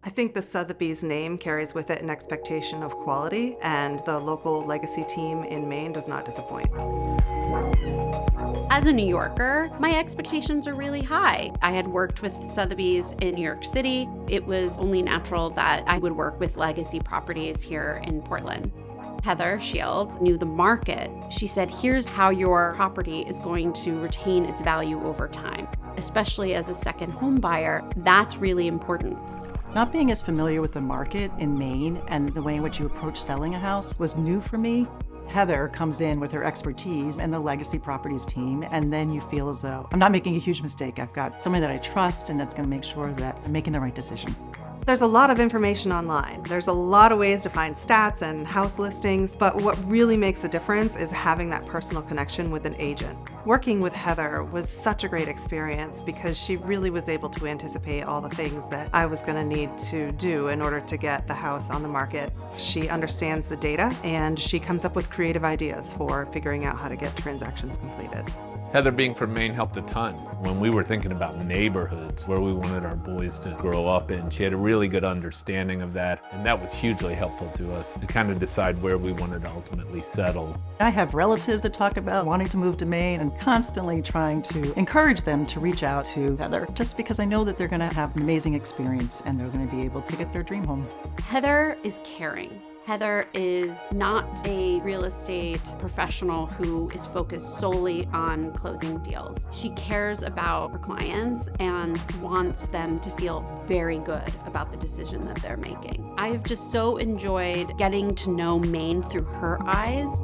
I think the Sotheby's name carries with it an expectation of quality, and the local Legacy team in Maine does not disappoint. As a New Yorker, my expectations are really high. I had worked with Sotheby's in New York City. It was only natural that I would work with Legacy Properties here in Portland. Heather Shields knew the market. She said, here's how your property is going to retain its value over time. Especially as a second home buyer, that's really important. Not being as familiar with the market in Maine and the way in which you approach selling a house was new for me. Heather comes in with her expertise and the Legacy Properties team, and then you feel as though I'm not making a huge mistake. I've got somebody that I trust and that's going to make sure that I'm making the right decision. There's a lot of information online. There's a lot of ways to find stats and house listings, but what really makes a difference is having that personal connection with an agent. Working with Heather was such a great experience because she really was able to anticipate all the things that I was going to need to do in order to get the house on the market. She understands the data and she comes up with creative ideas for figuring out how to get transactions completed. Heather being from Maine helped a ton. When we were thinking about neighborhoods where we wanted our boys to grow up in, she had a really good understanding of that, and that was hugely helpful to us to kind of decide where we wanted to ultimately settle. I have relatives that talk about wanting to move to Maine and constantly trying to encourage them to reach out to Heather, just because I know that they're going to have an amazing experience and they're going to be able to get their dream home. Heather is caring. Heather is not a real estate professional who is focused solely on closing deals. She cares about her clients and wants them to feel very good about the decision that they're making. I have just so enjoyed getting to know Maine through her eyes.